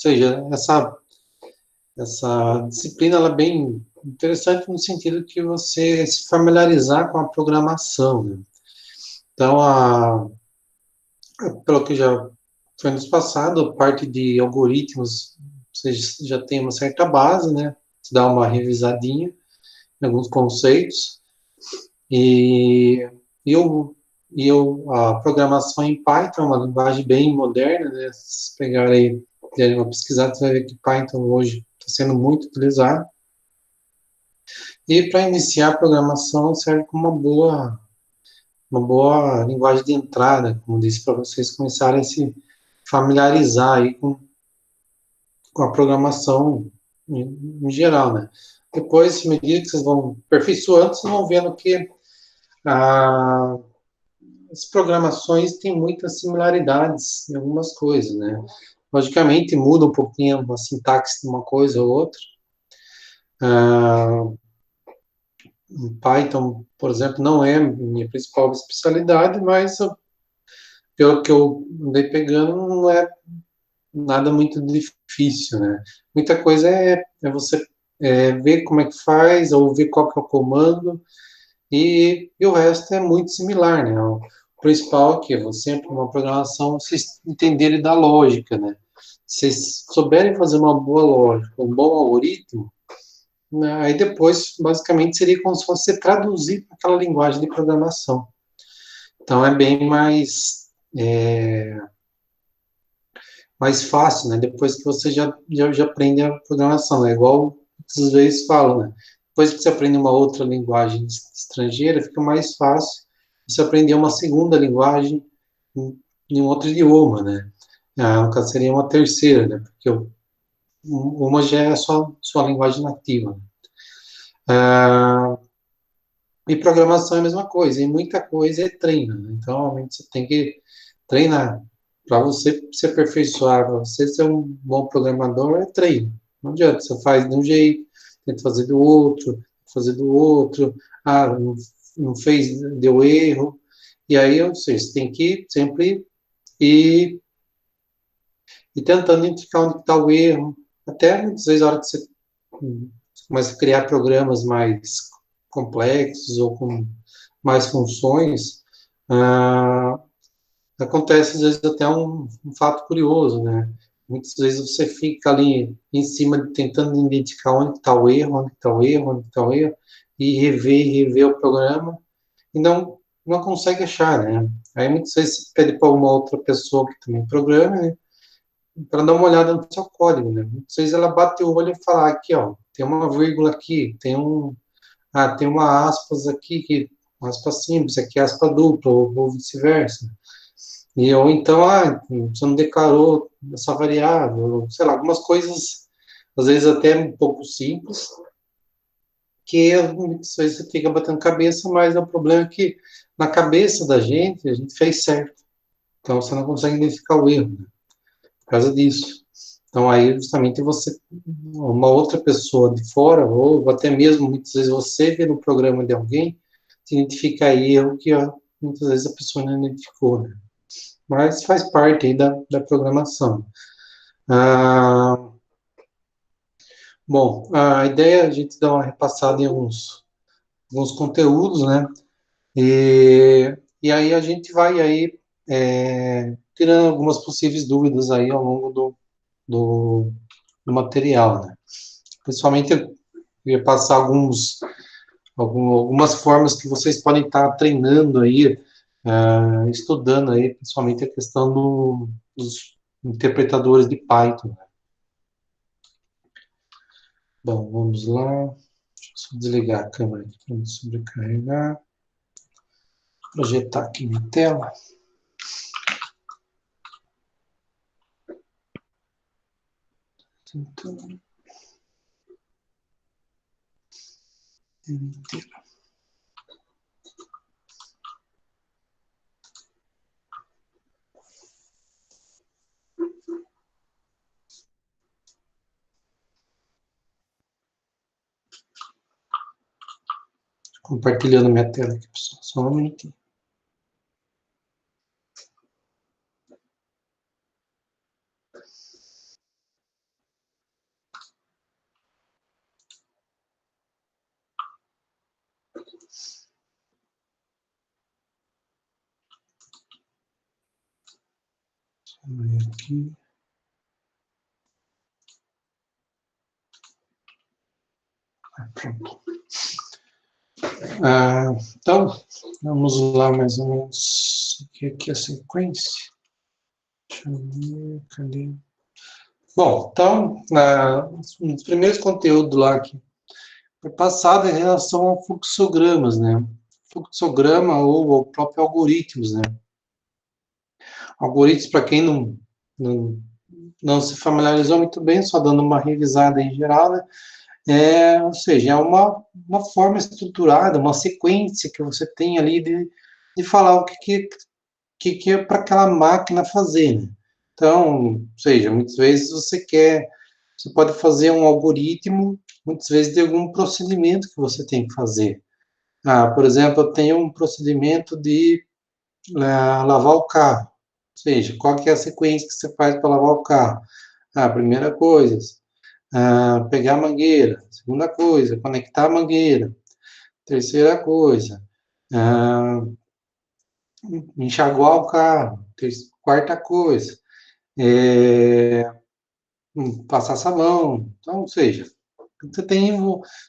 seja, essa disciplina ela é bem interessante no sentido que você se familiarizar com a programação, né? Então, pelo que já foi nos passado, a parte de algoritmos, você já tem uma certa base, né? Você dá uma revisadinha em alguns conceitos. E eu, a programação em Python é uma linguagem bem moderna, né? Se pegar aí, der uma pesquisada, você vai ver que Python hoje está sendo muito utilizado. E para iniciar a programação serve como uma boa linguagem de entrada, como disse, para vocês começarem a se familiarizar aí com a programação em geral, né? Depois, à medida que vocês vão aperfeiçoando, vocês vão vendo que a as programações têm muitas similaridades em algumas coisas, né? Logicamente, muda um pouquinho a sintaxe de uma coisa ou outra. Ah, Python, por exemplo, não é minha principal especialidade, mas pelo que eu andei pegando, não é nada muito difícil, né? Muita coisa é você ver como é que faz, ou ver qual que é o comando, e o resto é muito similar, né? O principal é que você, para uma programação, vocês entenderem da lógica, né? Se vocês souberem fazer uma boa lógica, um bom algoritmo, né, aí depois, basicamente, seria como se fosse traduzir para aquela linguagem de programação. Então, é bem mais fácil, né? Depois que você já aprende a programação. É igual, às vezes, falam, né? Depois que você aprende uma outra linguagem estrangeira, fica mais fácil você aprender uma segunda linguagem em um outro idioma, né? No caso, seria uma terceira, né? Porque uma já é a sua linguagem nativa. E programação é a mesma coisa, e muita coisa é treino, né? Então, realmente, você tem que treinar. Para você se aperfeiçoar, para você ser um bom programador, é treino. Não adianta, você faz de um jeito, tenta fazer do outro, não fez, deu erro. E aí, ou seja, você tem que sempre ir, ir tentando identificar onde está o erro. Até, muitas vezes, a hora que você começa a criar programas mais complexos ou com mais funções, ah, acontece às vezes até um fato curioso, né? Muitas vezes você fica ali em cima tentando identificar onde está o erro, onde está o erro, onde está o erro, e rever o programa, e não consegue achar, né? Aí muitas vezes você pede para uma outra pessoa que também programa, né? Para dar uma olhada no seu código, né? Muitas vezes ela bate o olho e fala, aqui, ó, tem uma vírgula aqui, tem uma aspas aqui, uma aspa simples, aqui é aspa dupla, ou vice-versa. Ou então, você não declarou essa variável, sei lá, algumas coisas, às vezes até um pouco simples, que muitas vezes você fica batendo cabeça, mas o problema é que na cabeça da gente, a gente fez certo. Então, você não consegue identificar o erro, né, por causa disso. Então, aí, justamente, uma outra pessoa de fora, ou até mesmo, muitas vezes, você vê no programa de alguém, se identifica erro que muitas vezes a pessoa não identificou, né? Mas faz parte aí da programação. Ah, bom, a ideia é a gente dar uma repassada em alguns conteúdos, né? E aí a gente vai aí tirando algumas possíveis dúvidas aí ao longo do, do material, né? Principalmente eu ia passar algumas formas que vocês podem estar treinando aí, estudando aí, principalmente a questão dos interpretadores de Python, né? Bom, vamos lá. Deixa eu só desligar a câmera aqui para não sobrecarregar. Projetar aqui minha tela. Tentando. Compartilhando minha tela aqui, pessoal. Só um minutinho. aqui. Pronto. Então, vamos lá mais ou menos. Aqui a sequência. Deixa eu ver, cadê? Bom, então, um dos primeiros conteúdos lá que foi passado em relação a fluxogramas, né? Fluxograma ou próprio algoritmos, né? Algoritmos, para quem não se familiarizou muito bem, só dando uma revisada em geral, né? Ou seja, é uma forma estruturada, uma sequência que você tem ali de falar o que é para aquela máquina fazer, né? Então, ou seja, muitas vezes você pode fazer um algoritmo, muitas vezes de algum procedimento que você tem que fazer. Por exemplo, eu tenho um procedimento de lavar o carro. Ou seja, qual que é a sequência que você faz para lavar o carro? Primeira coisa, pegar a mangueira. Segunda coisa, conectar a mangueira. Terceira coisa, enxaguar o carro. Quarta coisa, passar sabão. Então, ou seja,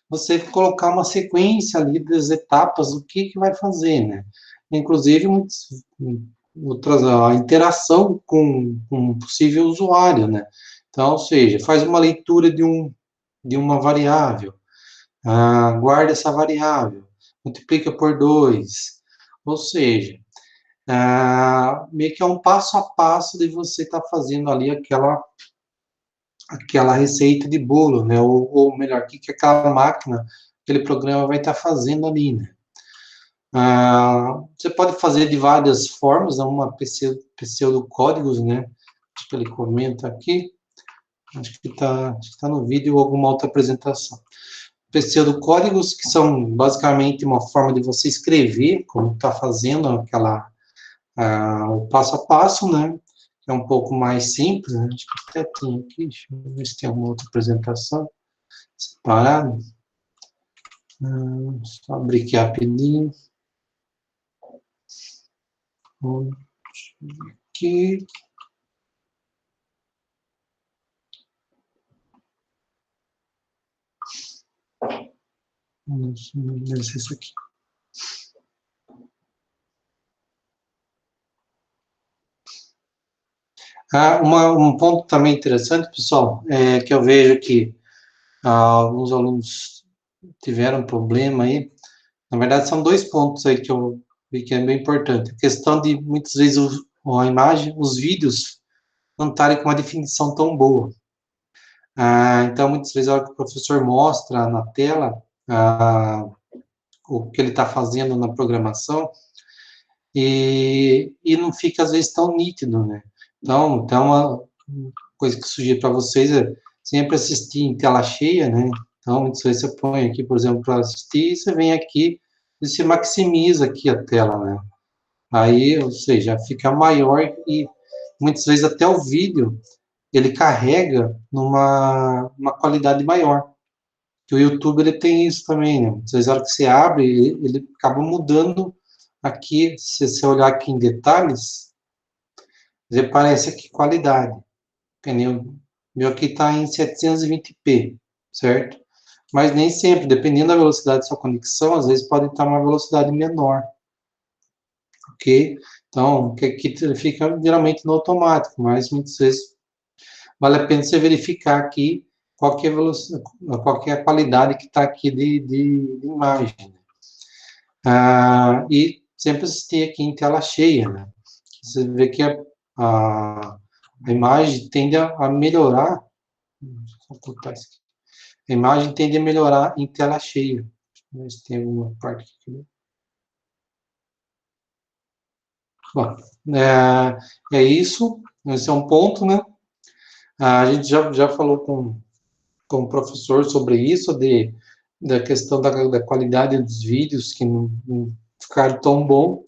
você colocar uma sequência ali das etapas, o que vai fazer, né? Inclusive, a interação com um possível usuário, né? Então, ou seja, faz uma leitura de uma variável, guarda essa variável, multiplica por 2, ou seja, meio que é um passo a passo de você estar fazendo ali aquela receita de bolo, né? Ou melhor, o que aquela máquina, aquele programa vai estar fazendo ali, né? Você pode fazer de várias formas, pseudocódigos, né? Acho que ele comenta aqui, acho que está no vídeo ou alguma outra apresentação. Pseudocódigos, que são basicamente uma forma de você escrever, como está fazendo o passo a passo, né? É um pouco mais simples, né? Acho que até tem aqui, deixa eu ver se tem alguma outra apresentação separada. Só abrir aqui rapidinho. Aqui. Deve ser isso aqui. Um ponto também interessante, pessoal, é que eu vejo que alguns alunos tiveram problema aí. Na verdade, são dois pontos aí que eu vi que é bem importante. A questão de, muitas vezes, a imagem, os vídeos não estarem com uma definição tão boa. Então, muitas vezes, a hora que o professor mostra na tela o que ele está fazendo na programação, e não fica, às vezes, tão nítido, né? Então uma coisa que eu sugiro para vocês é sempre assistir em tela cheia, né? Então, muitas vezes você põe aqui, por exemplo, para assistir, e você vem aqui e se maximiza aqui a tela, né? Aí, ou seja, fica maior e muitas vezes até o vídeo ele carrega uma qualidade maior. Que o YouTube ele tem isso também, né? Às vezes, a hora que você abre, ele acaba mudando aqui, se você olhar aqui em detalhes, ele aparece aqui qualidade. O meu aqui está em 720p, certo? Mas nem sempre, dependendo da velocidade da sua conexão, às vezes pode estar uma velocidade menor, ok? Então, que aqui fica geralmente no automático, mas muitas vezes vale a pena você verificar aqui qual que é a qualidade que está aqui de imagem. E sempre assistir aqui em tela cheia, né? Você vê que a imagem tende a melhorar. Vou ocultar isso aqui. A imagem tende a melhorar em tela cheia. Deixa eu ver se tem alguma parte aqui. Bom, é isso. Esse é um ponto, né? A gente já falou com o professor sobre isso, da questão da qualidade dos vídeos, que não ficaram tão bom,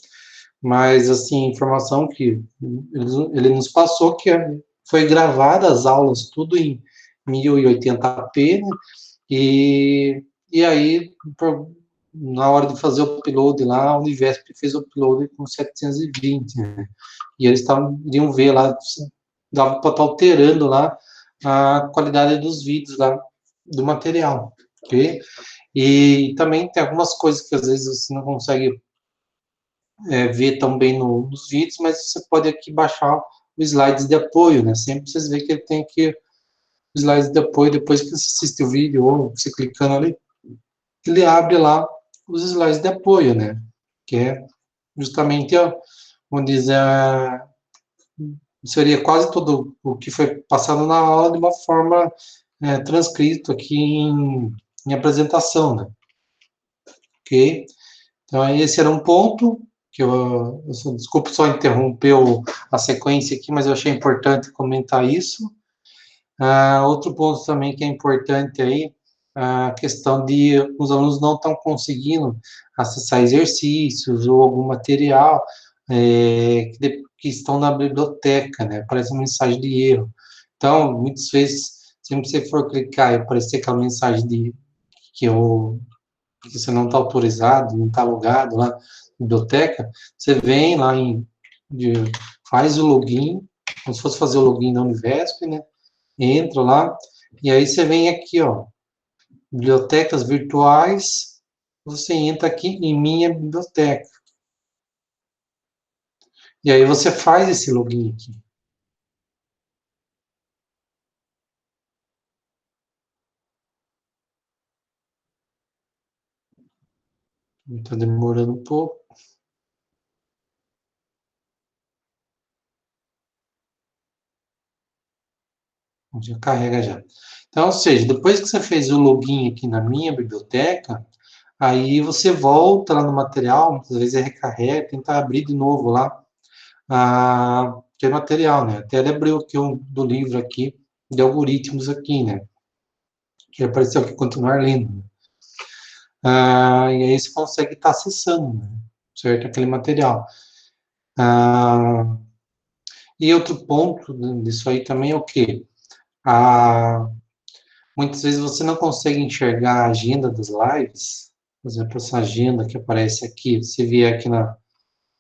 mas, assim, informação que ele nos passou que foi gravada as aulas tudo em 1080p, né? E aí, na hora de fazer o upload lá, a Univesp fez o upload com 720, né? E eles iriam ver lá dava para estar alterando lá a qualidade dos vídeos lá do material, ok? E também tem algumas coisas que às vezes você não consegue ver tão bem nos vídeos, mas você pode aqui baixar os slides de apoio, né? Sempre vocês veem que ele tem aqui os slides de apoio, depois que você assiste o vídeo, ou você clicando ali, ele abre lá os slides de apoio, né? Que é justamente, vamos dizer, seria quase tudo o que foi passado na aula de uma forma transcrito aqui em apresentação, né? Ok? Então, esse era um ponto que desculpe só interromper a sequência aqui, mas eu achei importante comentar isso. Outro ponto também que é importante aí, a questão de os alunos não estão conseguindo acessar exercícios ou algum material que estão na biblioteca, né? Aparece uma mensagem de erro. Então, muitas vezes, sempre que você for clicar e aparecer aquela mensagem de que você não está autorizado, não está logado lá na biblioteca, você vem lá faz o login, como se fosse fazer o login da Univesp, né? Entra lá, e aí você vem aqui, ó, bibliotecas virtuais, você entra aqui em minha biblioteca. E aí você faz esse login aqui. Está demorando um pouco. Já carrega já. Então, ou seja, depois que você fez o login aqui na minha biblioteca, aí você volta lá no material, muitas vezes recarrega, tenta abrir de novo lá aquele material, né? Até ele abriu aqui do livro aqui, de algoritmos aqui, né? Que apareceu aqui, continuar lendo. E aí você consegue estar acessando, né? Certo? Aquele material. E outro ponto disso aí também é o quê? Muitas vezes você não consegue enxergar a agenda das lives, por exemplo, essa agenda que aparece aqui, se vier aqui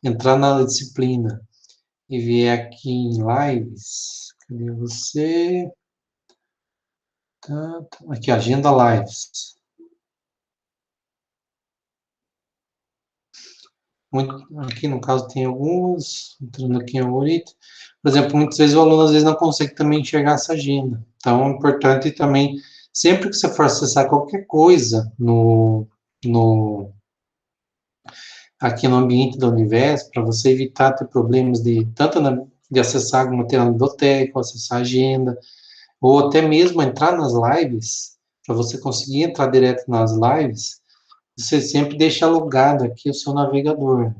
entrar na disciplina e vier aqui em lives, cadê você? Aqui, agenda lives. Aqui no caso tem alguns, entrando aqui em algoritmo. Por exemplo, muitas vezes o aluno às vezes não consegue também enxergar essa agenda. Então, é importante também, sempre que você for acessar qualquer coisa aqui no ambiente da Univesp, para você evitar ter problemas de acessar algum material na biblioteca, ou acessar a agenda, ou até mesmo entrar nas lives, para você conseguir entrar direto nas lives, você sempre deixa logado aqui o seu navegador.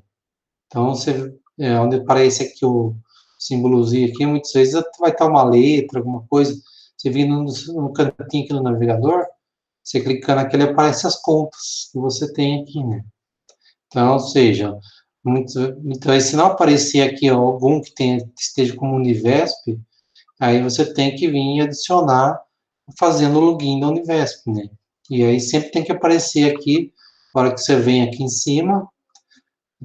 Então, onde aparece aqui o símbolozinho aqui, muitas vezes vai estar uma letra, alguma coisa, você vindo no cantinho aqui do navegador, você clicando aqui, ele aparece as contas que você tem aqui, né? Então, ou seja, então, se não aparecer aqui algum que esteja como Univesp, aí você tem que vir adicionar fazendo o login da Univesp, né? E aí sempre tem que aparecer aqui, na hora que você vem aqui em cima,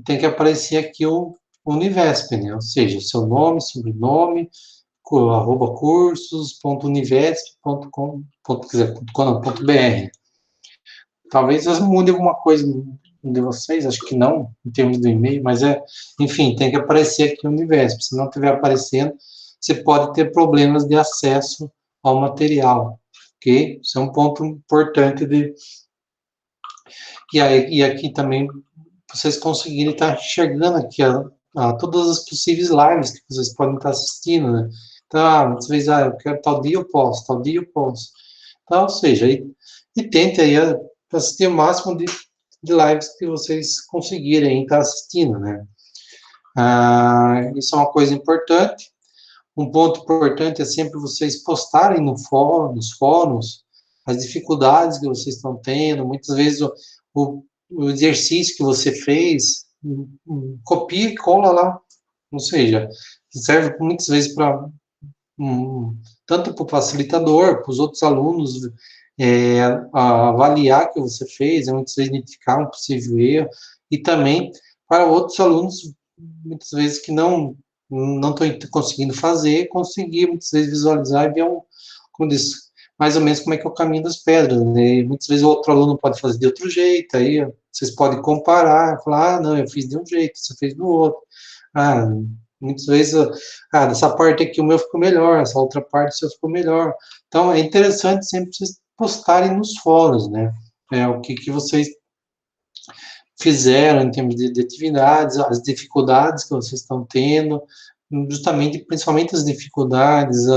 tem que aparecer aqui o Univesp, né? Ou seja, o seu nome, sobrenome, arroba cursos.univesp.com.br. Talvez mude alguma coisa de vocês, acho que não, em termos do e-mail, mas enfim, tem que aparecer aqui o Univesp. Se não estiver aparecendo, você pode ter problemas de acesso ao material, ok? Isso é um ponto importante e aqui também vocês conseguirem estar enxergando aqui todas as possíveis lives que vocês podem estar assistindo, né? Então, às vezes, eu quero tal dia eu posso, tal dia eu posso. Então, ou seja, e tente aí assistir o máximo de lives que vocês conseguirem estar assistindo, né? Isso é uma coisa importante. Um ponto importante é sempre vocês postarem nos fóruns, as dificuldades que vocês estão tendo. Muitas vezes o exercício que você fez, copia e cola lá. Ou seja, serve muitas vezes para tanto para o facilitador, para os outros alunos avaliar o que você fez, muitas vezes identificar um possível erro, e também para outros alunos, muitas vezes que não não estou conseguindo fazer, conseguir muitas vezes visualizar e ver como disse, mais ou menos como é que é o caminho das pedras, né? Muitas vezes o outro aluno pode fazer de outro jeito, aí vocês podem comparar, falar, não, eu fiz de um jeito, você fez do outro. Ah, muitas vezes, dessa parte aqui o meu ficou melhor, essa outra parte o seu ficou melhor. Então, é interessante sempre vocês postarem nos fóruns, né? O que vocês fizeram em termos de atividades, as dificuldades que vocês estão tendo, justamente, principalmente as dificuldades,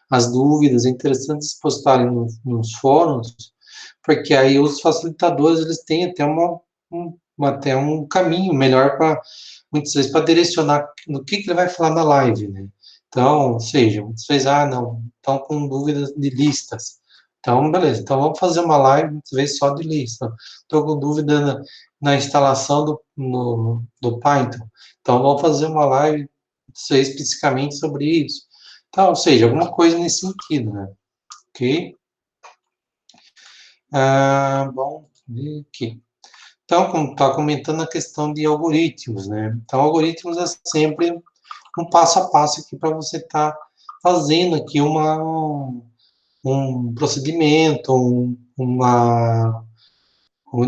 as dúvidas, é interessante vocês postarem nos fóruns, porque aí os facilitadores, eles têm até até um caminho melhor para, muitas vezes, para direcionar no que ele vai falar na live, né? Então, ou seja, muitas vezes, não, estão com dúvidas de listas. Então, beleza, então vamos fazer uma live, muitas vezes, só de lista. Estou com dúvida na instalação do Python. Então, vamos fazer uma live especificamente sobre isso. Então, ou seja, alguma coisa nesse sentido, né? Ok? Bom, aqui. Então, como está comentando a questão de algoritmos, né? Então, algoritmos é sempre um passo a passo aqui para você estar fazendo aqui um procedimento, como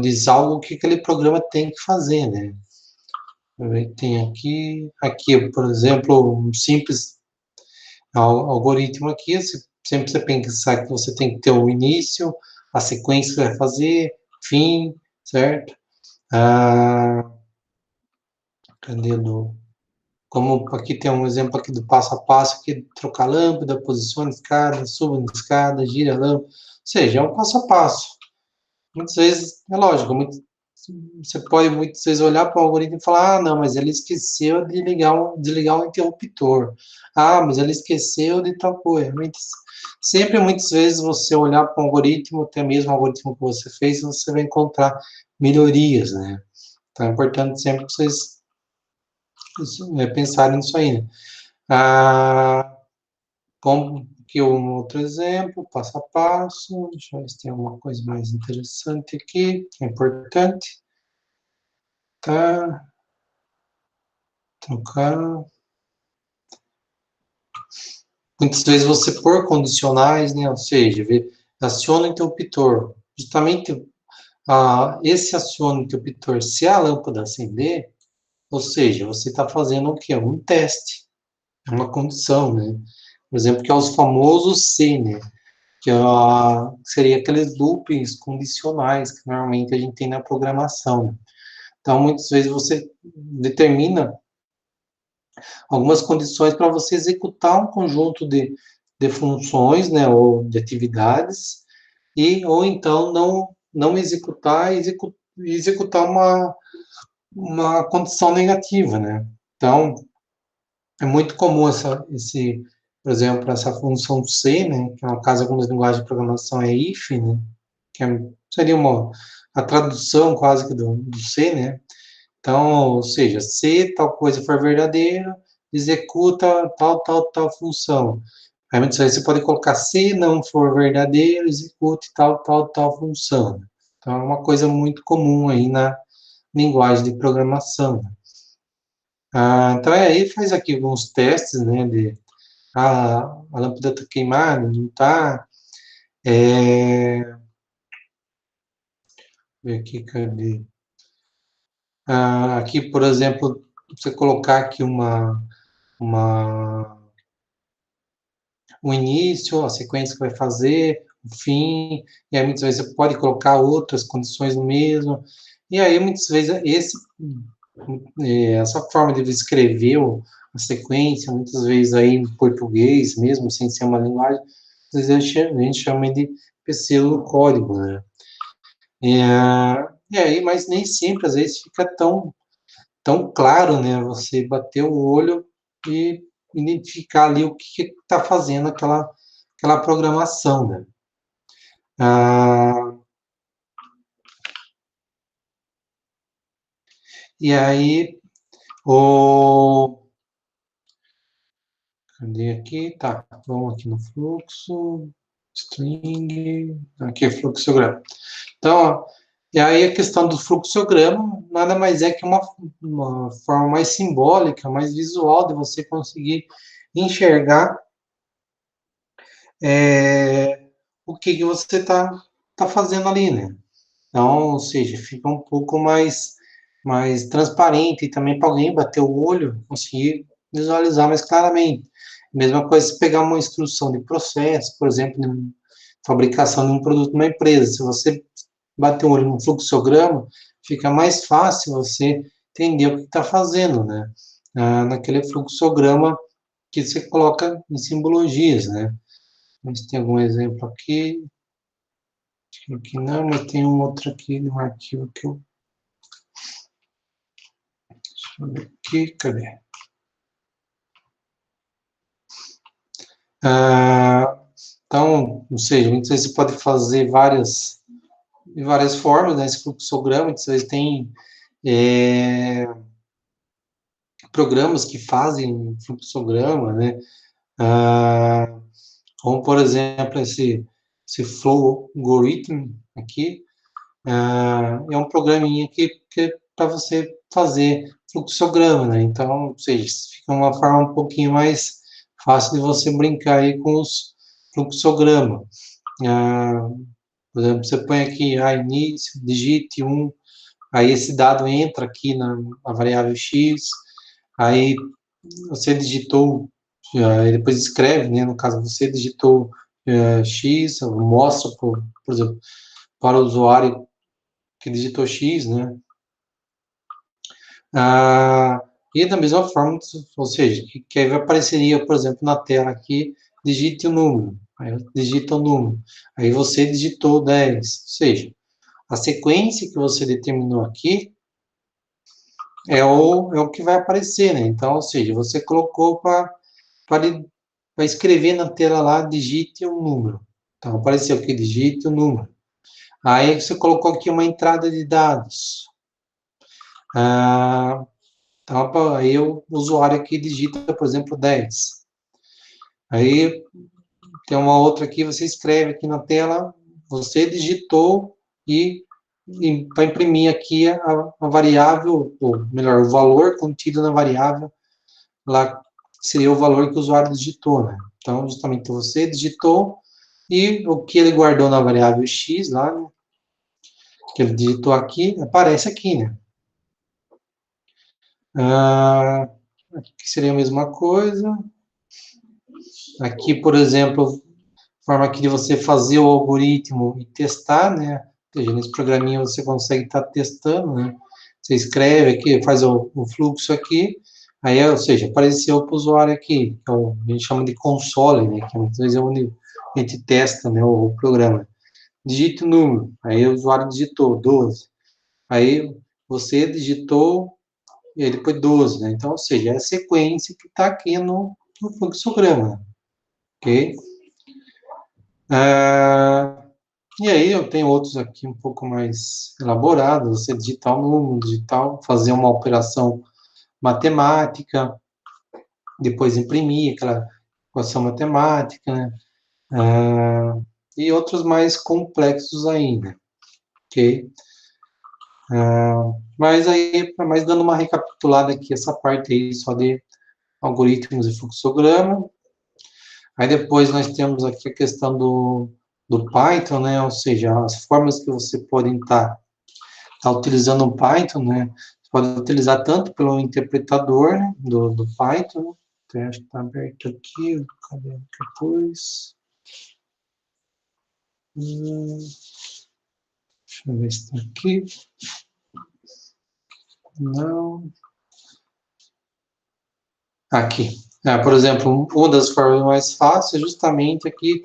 diz, algo que aquele programa tem que fazer, né? Tem aqui, por exemplo, um simples algoritmo aqui, sempre você pensar que você tem que ter o início, a sequência que vai fazer, fim, certo? Ah, cadê como aqui tem um exemplo aqui do passo a passo, aqui, trocar a lâmpada, posicione a escada, suba na escada, gira a lâmpada, ou seja, é um passo a passo. Muitas vezes, é lógico, você pode muitas vezes olhar para o algoritmo e falar, não, mas ele esqueceu de desligar o interruptor. Mas ele esqueceu de tal coisa. Sempre, muitas vezes, você olhar para o algoritmo, até mesmo o algoritmo que você fez, você vai encontrar melhorias, né? Então, é importante sempre que vocês pensarem nisso aí, né? Como que um outro exemplo, passo a passo, deixa eu ver se tem alguma coisa mais interessante aqui, que é importante. Tá, trocar. Muitas vezes você pôr condicionais, né? Ou seja, aciona o interruptor. Justamente esse aciona o interruptor. Se a lâmpada acender, ou seja, você está fazendo o quê? Um teste, uma condição, né? Por exemplo, que é os famosos C, né? Que seria aqueles loopings condicionais que normalmente a gente tem na programação. Então, muitas vezes você determina algumas condições para você executar um conjunto de funções, né, ou de atividades, ou então não executar e executar uma condição negativa, né? Então, é muito comum por exemplo, essa função C, né, que no caso, algumas linguagens de programação é if, né, seria a tradução quase que do C, né? Então, ou seja, se tal coisa for verdadeira, executa tal função. Aí muitas vezes você pode colocar se não for verdadeiro, execute tal função. Então, é uma coisa muito comum aí na linguagem de programação. Então, aí faz aqui alguns testes, né, a lâmpada está queimada, não está. Ver aqui, cadê? Aqui, por exemplo, você colocar aqui uma o início, a sequência que vai fazer, o fim, e aí muitas vezes você pode colocar outras condições no mesmo, e aí muitas vezes essa forma de escrever a sequência, muitas vezes aí em português mesmo, sem ser uma linguagem, às vezes a gente chama de pseudocódigo, né? E aí, mas nem sempre, às vezes, fica tão claro, né? Você bater o olho e identificar ali o que está fazendo aquela programação, né? Ah, e aí, o... Cadê aqui? Tá, vamos aqui no fluxo, string, aqui é fluxograma. Então, ó, E aí a questão do fluxograma nada mais é que uma forma mais simbólica, mais visual de você conseguir enxergar o que você tá fazendo ali, né? Então, ou seja, fica um pouco mais transparente e também para alguém bater o olho, conseguir visualizar mais claramente. Mesma coisa se pegar uma instrução de processo, por exemplo, de fabricação de um produto numa empresa. Se você bater o olho no fluxograma, fica mais fácil você entender o que está fazendo, né? Naquele fluxograma que você coloca em simbologias, né? Mas tem algum exemplo aqui? Aqui não, mas tem um outro aqui no arquivo que eu. Deixa eu ver aqui, cadê? Então, ou seja, muitas vezes você pode fazer de várias formas, né? Esse fluxograma, muitas vezes tem programas que fazem fluxograma, né? Como, por exemplo, esse Flow Algorithm aqui, é um programinha que é para você fazer fluxograma, né? Então, ou seja, fica uma forma um pouquinho mais fácil de você brincar aí com os fluxogramas. Por exemplo, você põe aqui, início, digite 1, aí esse dado entra aqui na variável x, aí você digitou, depois escreve, né? No caso, você digitou x, mostra, por exemplo, para o usuário que digitou x, né? E da mesma forma, ou seja, que aí apareceria, por exemplo, na tela aqui, digite o número, aí digita o número, aí você digitou 10, ou seja, a sequência que você determinou aqui é o que vai aparecer, né? Então, ou seja, você colocou para escrever na tela lá, digite um número. Então, apareceu aqui, digite o número. Aí você colocou aqui uma entrada de dados. Então, aí o usuário aqui digita, por exemplo, 10. Aí tem uma outra aqui, você escreve aqui na tela, você digitou e para imprimir aqui a variável, ou melhor, o valor contido na variável, lá seria o valor que o usuário digitou, né? Então, justamente você digitou e o que ele guardou na variável x lá, né, que ele digitou aqui, aparece aqui, né? Aqui seria a mesma coisa. Aqui, por exemplo, forma aqui de você fazer o algoritmo e testar, né? Ou seja, nesse programinha você consegue estar testando, né? Você escreve aqui, faz o fluxo aqui, aí, ou seja, apareceu para o usuário aqui, que a gente chama de console, né? Que muitas vezes é onde a gente testa, né, o programa. Digite o número, aí o usuário digitou 12, aí você digitou e aí depois 12, né? Então, ou seja, é a sequência que está aqui no fluxograma, ok? E aí eu tenho outros aqui um pouco mais elaborados, você digitar um número, digital, fazer uma operação matemática, depois imprimir aquela equação matemática, né? E outros mais complexos ainda, ok? Mas aí, mais dando uma recapitulada aqui, essa parte aí só de algoritmos e fluxograma. Aí depois nós temos aqui a questão do Python, né? Ou seja, as formas que você pode estar utilizando o Python, né? Você pode utilizar tanto pelo interpretador, né, do Python, né? Então, acho que está aberto aqui, cadê depois? Deixa eu ver se está aqui. Não. Aqui. Por exemplo, uma das formas mais fáceis é justamente aqui,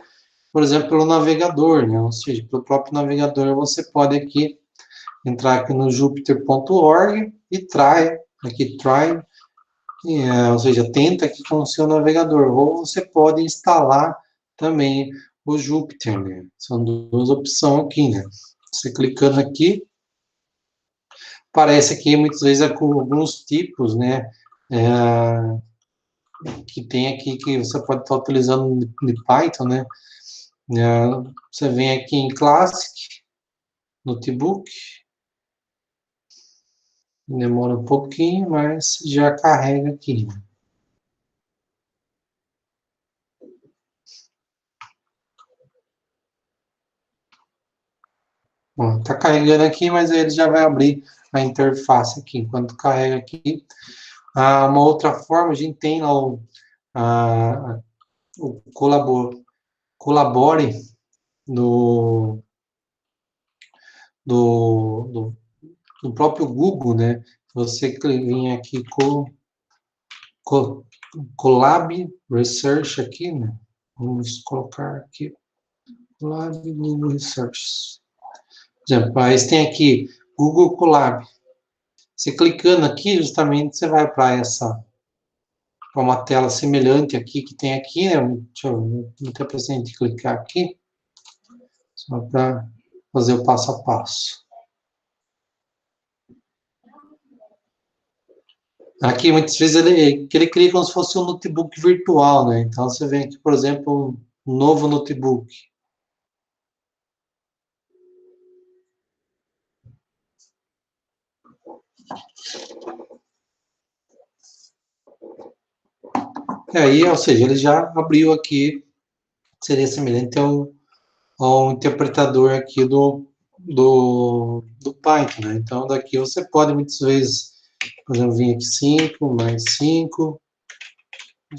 por exemplo, pelo navegador, né? Ou seja, pelo próprio navegador você pode aqui entrar aqui no jupyter.org e try, ou seja, tenta aqui com o seu navegador, ou você pode instalar também o Jupyter, né? São duas opções aqui, né? Você clicando aqui, aparece aqui muitas vezes com alguns tipos, né? Que tem aqui que você pode estar utilizando de Python, né? Você vem aqui em Classic, Notebook, Demora um pouquinho, mas já carrega aqui. Bom, tá carregando aqui, mas ele já vai abrir a interface aqui. Enquanto carrega aqui, uma outra forma, a gente tem lá o colabore do, do, do próprio Google, né? Você vem aqui co, Colab Research aqui, né? Vamos colocar aqui Colab Google Research. Por exemplo, aí você tem aqui Google Colab. Você clicando aqui, justamente você vai para uma tela semelhante aqui que tem aqui, né? Deixa eu não ter presente clicar aqui, só para fazer o passo a passo. Aqui, muitas vezes, ele cria como se fosse um notebook virtual, né? Então, você vem aqui, por exemplo, um novo notebook. E aí, ou seja, ele já abriu aqui, seria semelhante ao interpretador aqui do Python, né? Então, daqui você pode, muitas vezes, por exemplo, vir aqui 5, mais 5.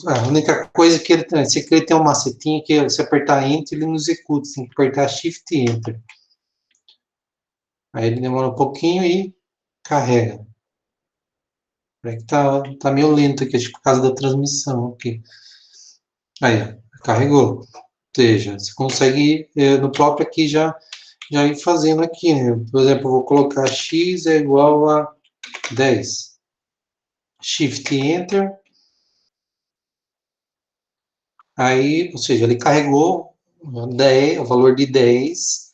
A única coisa que ele tem, se ele tem uma setinha que você apertar Enter, ele não executa, você tem que apertar Shift e Enter. Aí ele demora um pouquinho e carrega. É que tá meio lento aqui, acho que por causa da transmissão aqui. Aí, carregou. Ou seja, você consegue no próprio aqui já ir fazendo aqui, né? Por exemplo, eu vou colocar x é igual a 10. Shift Enter. Aí, ou seja, ele carregou 10, o valor de 10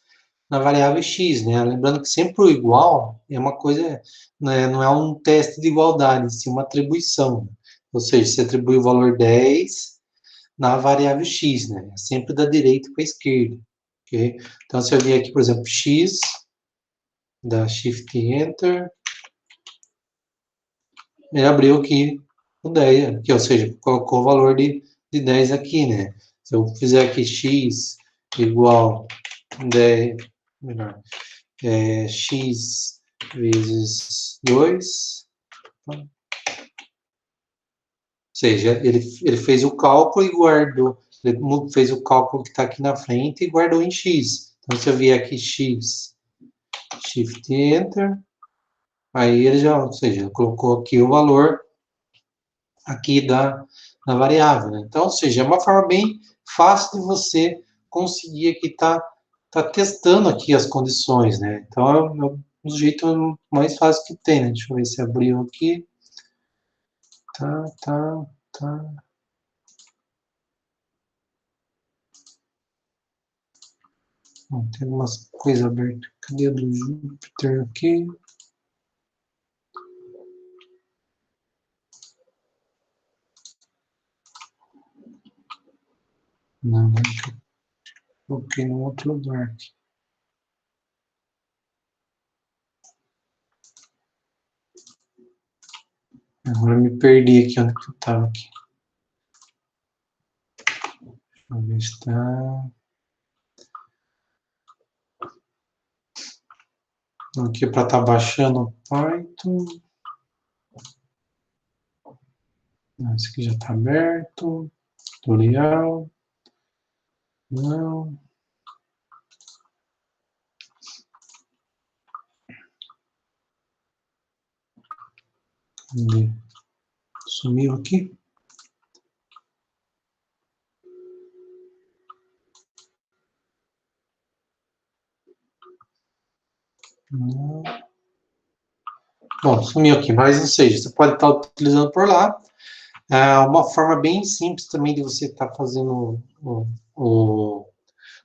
na variável x, né? Lembrando que sempre o igual é uma coisa, né, não é um teste de igualdade, sim uma atribuição. Ou seja, você atribui o valor 10 na variável x, né? Sempre da direita para a esquerda. Okay? Então, se eu vier aqui, por exemplo, x, dá Shift Enter, ele abriu aqui o 10, aqui, ou seja, colocou o valor de 10 aqui, né? Se eu fizer aqui x igual 10, melhor, x vezes 2, ou seja, ele fez o cálculo e guardou, ele fez o cálculo que está aqui na frente e guardou em x. Então, se eu vier aqui x, Shift Enter, aí ele já, ou seja, colocou aqui o valor aqui da variável, né? Então, ou seja, é uma forma bem fácil de você conseguir aqui tá testando aqui as condições, né? Então, é o jeito mais fácil que tem, né? Deixa eu ver se abriu aqui. Tá. Bom, tem algumas coisas abertas. Cadê a do Júpiter aqui? Não, acho que eu coloquei no outro lugar aqui. Agora eu me perdi aqui onde que eu estava aqui. Deixa eu ver se está. Aqui para estar baixando o Python. Esse aqui já está aberto. Tutorial. Não. Sumiu aqui. Não. Bom, sumiu aqui, mas ou seja, você pode estar utilizando por lá. Uma forma bem simples também de você estar fazendo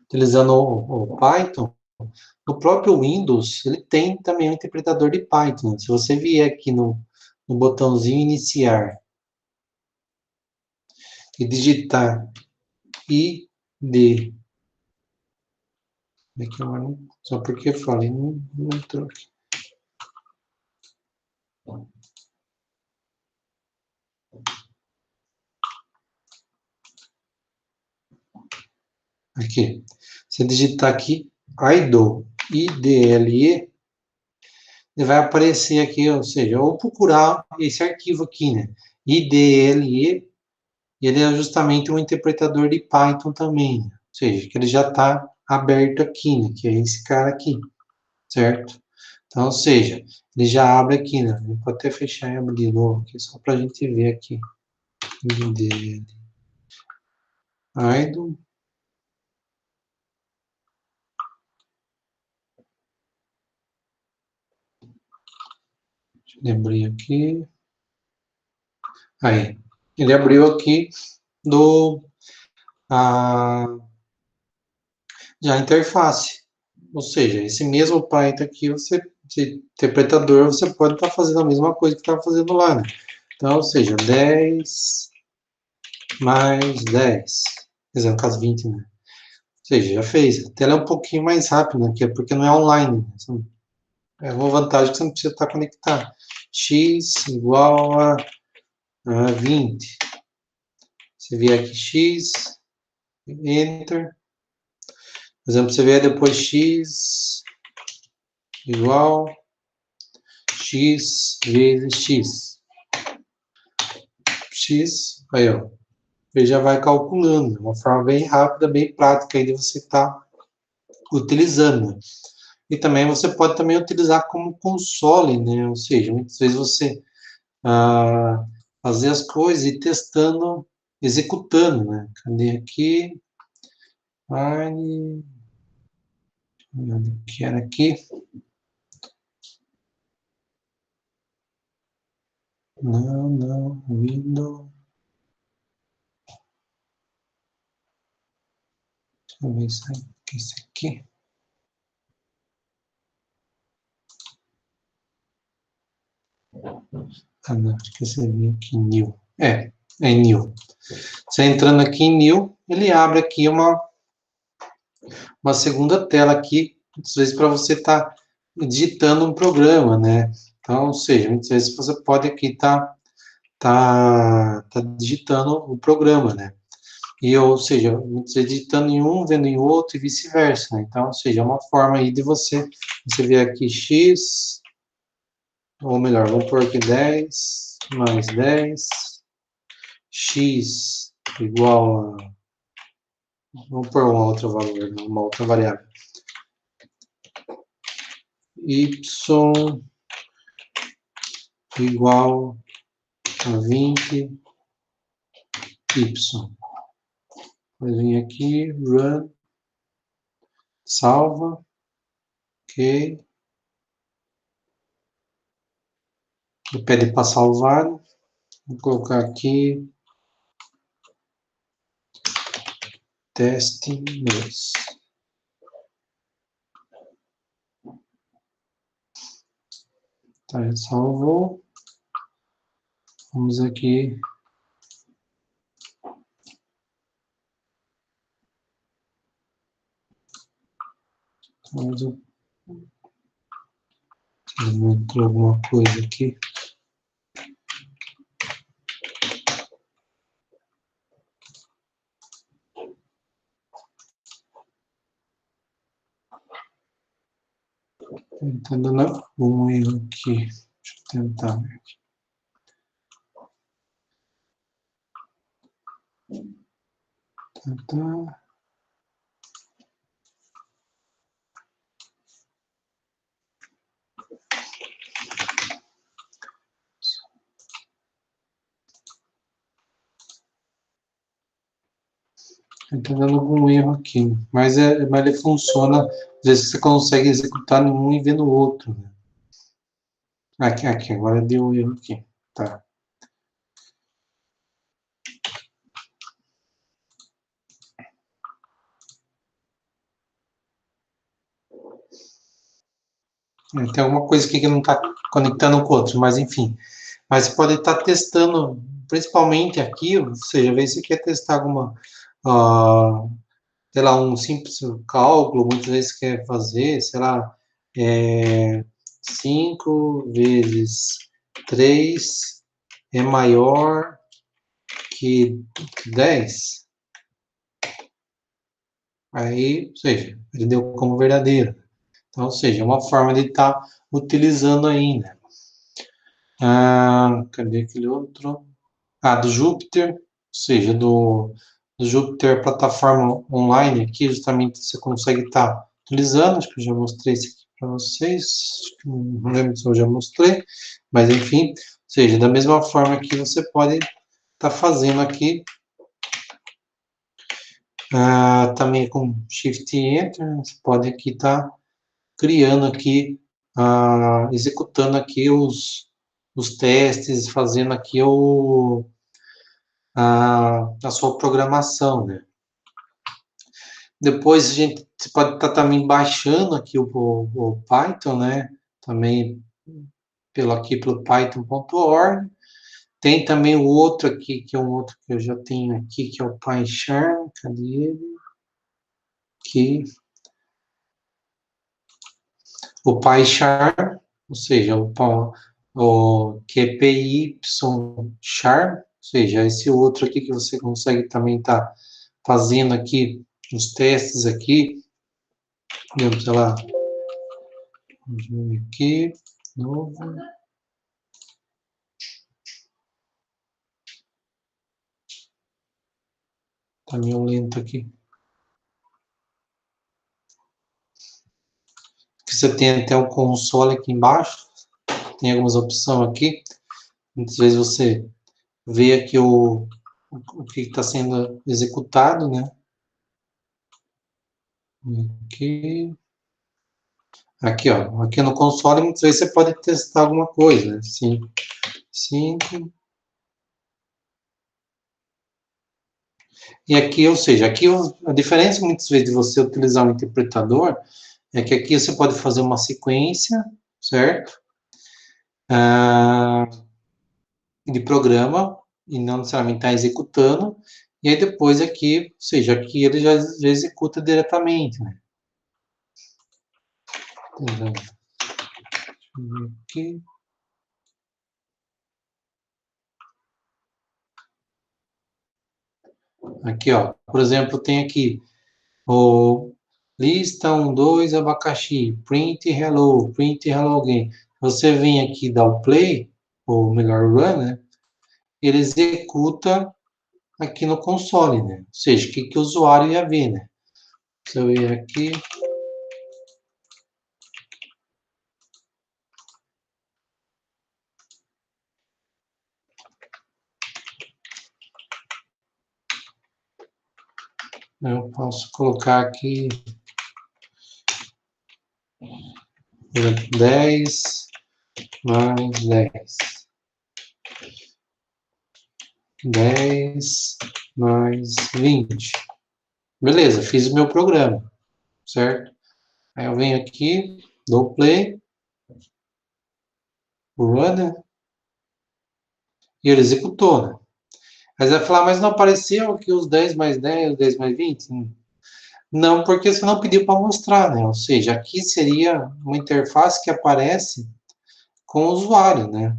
utilizando o Python. No próprio Windows, ele tem também um interpretador de Python. Se você vier aqui no botãozinho iniciar e digitar ID, só porque eu falei, não entrou aqui. Aqui. Você digitar aqui idle, IDLE, ele vai aparecer aqui, ou seja, ou procurar esse arquivo aqui, né? IDLE, ele é justamente um interpretador de Python também, né? Ou seja, que ele já está aberto aqui, né? Que é esse cara aqui, certo? Então, ou seja, ele já abre aqui, né? Ele pode até fechar e abrir de novo aqui, só para a gente ver aqui. IDLE, idle. Deixa eu abrir aqui. Aí, ele abriu aqui do já a interface. Ou seja, esse mesmo Python aqui, esse interpretador, você pode estar fazendo a mesma coisa que estava fazendo lá, né? Então, ou seja, 10 mais 10. Quer dizer, no caso 20, né? Ou seja, já fez. A tela é um pouquinho mais rápida, né? Porque não é online. Né? É uma vantagem que você não precisa estar conectado. X igual a 20. Você vier aqui X, Enter. Por exemplo, você vier depois X igual X vezes X. X, aí ó, ele já vai calculando, uma forma bem rápida, bem prática aí de você estar utilizando. E também você pode também utilizar como console, né? Ou seja, muitas vezes você fazer as coisas e testando, executando, né? Cadê aqui? File, que era aqui? Não, Windows. Deixa eu ver isso aqui, isso aqui. Ah, não, acho que você viu aqui, New. É New. Você entrando aqui em New, ele abre aqui uma segunda tela aqui, muitas vezes para você estar digitando um programa, né? Então, ou seja, muitas vezes você pode aqui tá digitando o programa, né? E, ou seja, muitas vezes digitando em um, vendo em outro e vice-versa, né? Então, ou seja, é uma forma aí de você ver aqui X, ou melhor, vamos pôr aqui 10 mais 10, X igual a, vamos pôr uma outra valor, uma outra variável, Y igual a 20Y. Vai vir aqui, run, salva, ok. Ele pede para salvar. Vou colocar aqui, teste 2. Tá, já salvou. Vamos aqui. Entrou alguma coisa aqui. Tá dando um erro aqui. Deixa eu tentar. Tentar. Está dando algum erro aqui, mas ele funciona, às vezes você consegue executar num e ver no outro. Né? Aqui, agora deu erro aqui. Tá. Tem alguma coisa aqui que não está conectando com o outro, mas enfim. Mas você pode estar testando, principalmente aqui, ou seja, às vezes você quer testar alguma, sei lá, um simples cálculo, muitas vezes quer fazer, sei lá, 5 vezes 3 é maior que 10, aí, ou seja, ele deu como verdadeiro. Então, ou seja, é uma forma de estar utilizando ainda. Cadê aquele outro? Do Júpiter, ou seja, do Júpiter plataforma online aqui, justamente você consegue estar utilizando, acho que eu já mostrei isso aqui para vocês, não lembro se eu já mostrei, mas enfim, ou seja, da mesma forma que você pode estar fazendo aqui, também com Shift Enter, você pode aqui estar criando aqui, executando aqui os testes, fazendo aqui a sua programação, né? Depois você pode estar também baixando aqui o Python, né? Também pelo python.org. Tem também o outro aqui, que é um outro que eu já tenho aqui, que é o PyCharm. Cadê ele? Aqui. O PyCharm, ou seja, o QPY-Charm, ou seja, esse outro aqui que você consegue também estar fazendo aqui os testes aqui, sei lá, aqui, novo. Tá meio lento aqui. Você tem até o console aqui embaixo, tem algumas opções aqui. Muitas vezes você vê aqui o que está sendo executado, né? Aqui, ó. Aqui no console, muitas vezes você pode testar alguma coisa, né? 5. E aqui, ou seja, aqui a diferença muitas vezes de você utilizar um interpretador é que aqui você pode fazer uma sequência, certo? De programa, e não necessariamente está executando, e aí depois aqui, ou seja, aqui ele já executa diretamente, né? Aqui. Aqui, ó, por exemplo, tem aqui o lista 1, 2, abacaxi, print hello again. Você vem aqui dar o play, ou melhor, run, né? Ele executa aqui no console, né? Ou seja, o que o usuário ia ver, né? Se eu ir aqui, eu posso colocar aqui 10 mais 10. 10 mais 20. Beleza, fiz o meu programa, certo? Aí eu venho aqui, dou play, o runner, e ele executou, né? Mas vai falar, mas não apareceu aqui os 10 mais 10, os 10 mais 20? Não, porque você não pediu para mostrar, né? Ou seja, aqui seria uma interface que aparece com o usuário, né?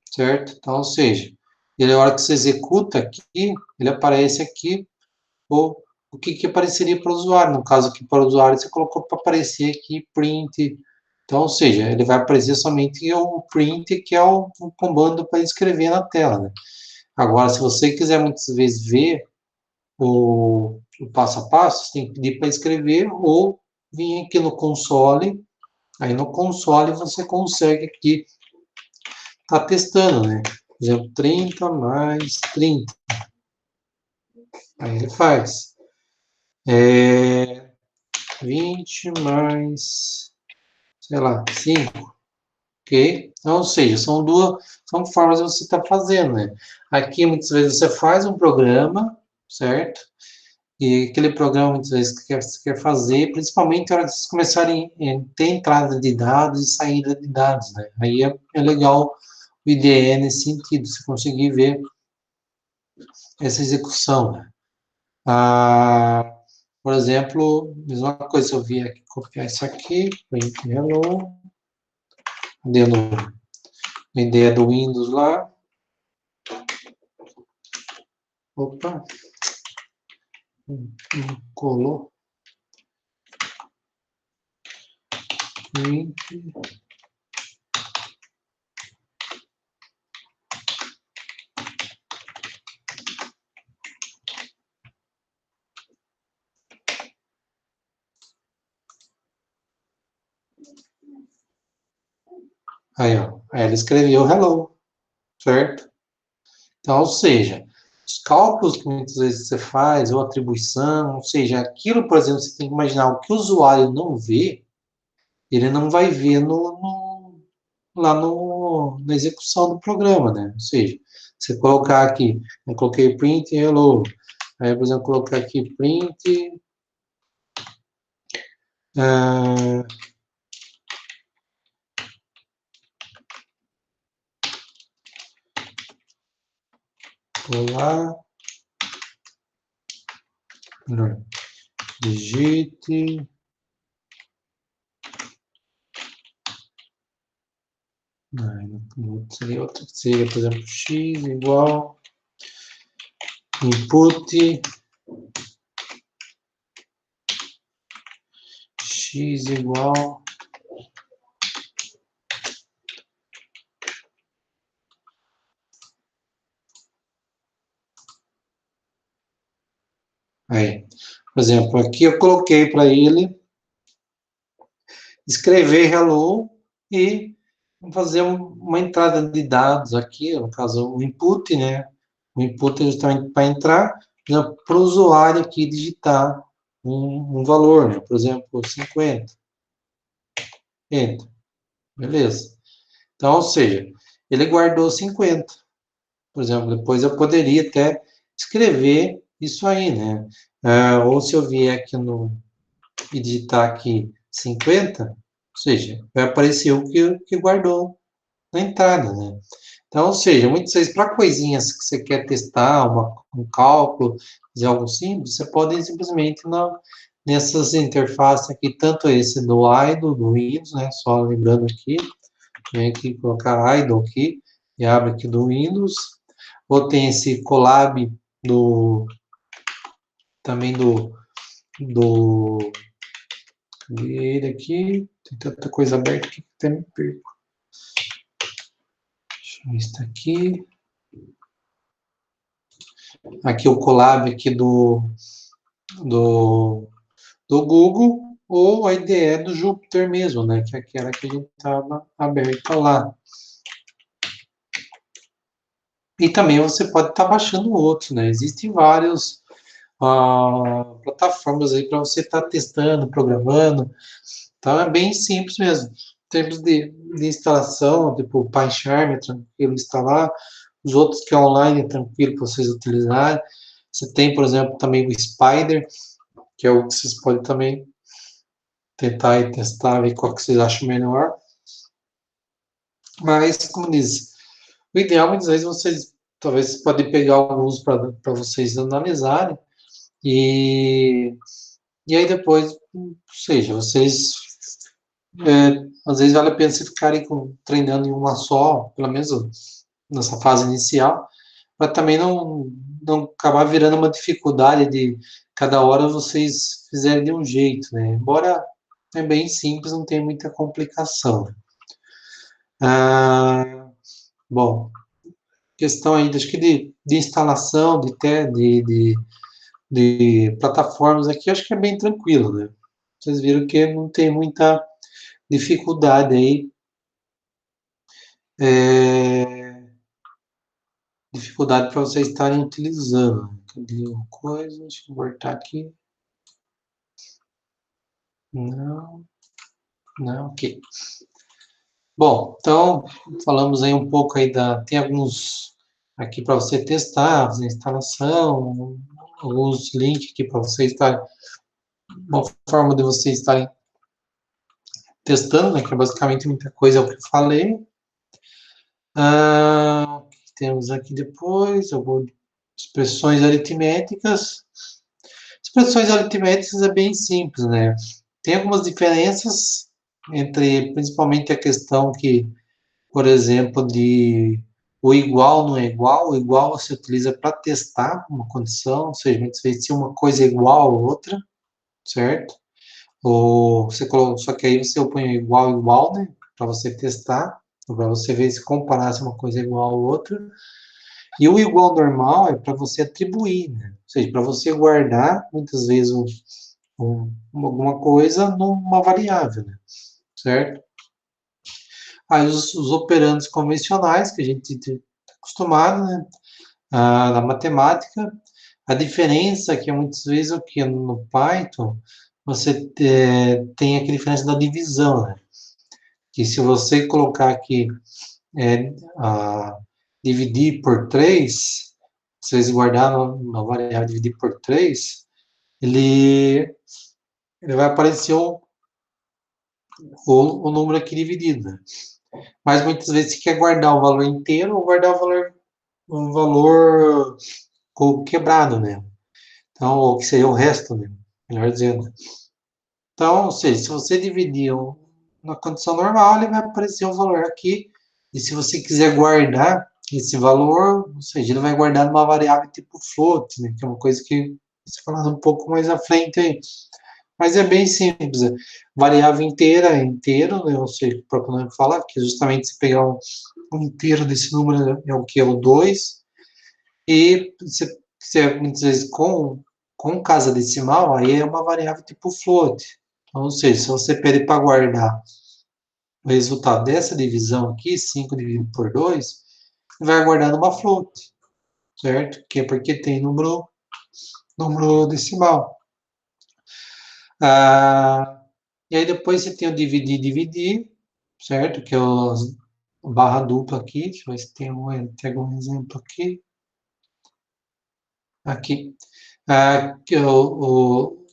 Certo? Então, ou seja, ele, a hora que você executa aqui, ele aparece aqui o que apareceria para o usuário. No caso aqui, para o usuário, você colocou para aparecer aqui print. Então, ou seja, ele vai aparecer somente o print, que é o comando para escrever na tela, né? Agora, se você quiser muitas vezes ver o passo a passo, você tem que pedir para escrever ou vir aqui no console. Aí no console você consegue aqui tá testando, né? Por exemplo, 30 mais 30. Aí ele faz. 20 mais, sei lá, 5. Ok? Então, ou seja, são formas de você estar fazendo, né? Aqui, muitas vezes, você faz um programa, certo? E aquele programa, muitas vezes, que você quer fazer, principalmente na hora que vocês começarem a ter entrada de dados e saída de dados, né? Aí é legal o IDE nesse sentido, você conseguir ver essa execução, né? Por exemplo, mesma coisa, se eu vier aqui, copiar isso aqui, print hello, de novo. a ideia do Windows lá. Opa, colou. Print. Aí, ó. Aí ela escreveu hello, certo? Então, ou seja, os cálculos que muitas vezes você faz, ou atribuição, ou seja, aquilo, por exemplo, você tem que imaginar o que o usuário não vê, ele não vai ver lá na execução do programa, né? Ou seja, você colocar aqui, eu coloquei print hello, aí, por exemplo, colocar aqui print olá, não, digite, não, seria outro, seria, por exemplo, x igual input x igual aí, por exemplo, aqui eu coloquei para ele escrever hello e fazer uma entrada de dados aqui, no caso o input, né? O input é justamente para entrar para o usuário aqui digitar um valor, né? Por exemplo, 50. Entra. Beleza. Então, ou seja, ele guardou 50. Por exemplo, depois eu poderia até escrever isso aí, né? Ou se eu vier aqui e digitar aqui 50, ou seja, vai aparecer o que guardou na entrada, né? Então, ou seja, muitas vezes para coisinhas que você quer testar, um cálculo, fazer algo simples, você pode simplesmente nessas interfaces aqui, tanto esse do idle, do Windows, né? Só lembrando aqui, vem aqui colocar idle aqui, e abre aqui do Windows, ou tem esse Colab também do ele aqui, tem tanta coisa aberta aqui que até me perco. Deixa eu ver isso aqui. Aqui o Colab aqui do, do Google, ou a IDE do Jupyter mesmo, né? Que é aquela que a gente estava aberta lá. E também você pode estar baixando outros, né? Existem várias plataformas aí para você estar testando, programando. Então é bem simples mesmo. Em termos de instalação, tipo o PyCharm é tranquilo instalar, os outros que é online é tranquilo para vocês utilizarem. Você tem, por exemplo, também o Spider, que é o que vocês podem também tentar e testar, ver qual que vocês acham melhor. Mas, como diz, o ideal, muitas vezes, vocês talvez podem pegar alguns para vocês analisarem e, e aí depois, ou seja, vocês às vezes vale a pena você ficarem treinando em uma só, pelo menos nessa fase inicial, para também não acabar virando uma dificuldade de cada hora vocês fizerem de um jeito, né? Embora é bem simples, não tem muita complicação. Ah, bom, questão aí, acho que de instalação, de plataformas aqui, acho que é bem tranquilo, né? Vocês viram que não tem muita dificuldade aí, dificuldade para vocês estarem utilizando. Cadê uma coisa? Deixa eu voltar aqui. Não, não, ok. Bom, então, falamos aí um pouco aí tem alguns aqui para você testar, fazer instalação, alguns links aqui para você estar, uma forma de vocês estarem testando, né, que é basicamente muita coisa é o que eu falei. O que temos aqui depois? Algumas expressões aritméticas. Expressões aritméticas é bem simples, né? Tem algumas diferenças entre, principalmente a questão que por exemplo, de o igual não é igual, o igual você utiliza para testar uma condição, ou seja, muitas vezes se uma coisa é igual a outra, certo? Ou você coloca, só que aí você põe igual, igual, né? Para você testar, para você ver se comparar se uma coisa é igual a outra. E o igual normal é para você atribuir, né? Ou seja, para você guardar, muitas vezes, alguma coisa numa variável, né? Certo? Aí os operandos convencionais, que a gente está acostumado, né? Na matemática, a diferença é que muitas vezes o que no Python você tem aquela diferença da divisão, né? Que se você colocar aqui é, a, dividir por 3, se vocês guardar uma variável dividir por 3, ele vai aparecer o número aqui dividido, né? Mas muitas vezes você quer guardar o valor inteiro ou guardar o valor quebrado, né? Então, o que seria o resto, né? Melhor dizendo. Então, ou seja, se você dividir na condição normal, ele vai aparecer o valor aqui. E se você quiser guardar esse valor, ou seja, ele vai guardar numa variável tipo float, né? Que é uma coisa que você falar um pouco mais à frente aí. Mas é bem simples. Variável inteira é inteiro, né? Ou seja, o próprio nome fala que justamente se pegar um inteiro desse número é o que? É o 2. E você muitas vezes com casa decimal, aí é uma variável tipo float. Então, ou seja, se você pede para guardar o resultado dessa divisão aqui, 5 dividido por 2, vai guardar numa float, certo? Que é porque tem número decimal. E aí depois você tem o dividir, certo? Que é o barra dupla aqui. Deixa eu ver se tem algum exemplo aqui. Aqui. Que é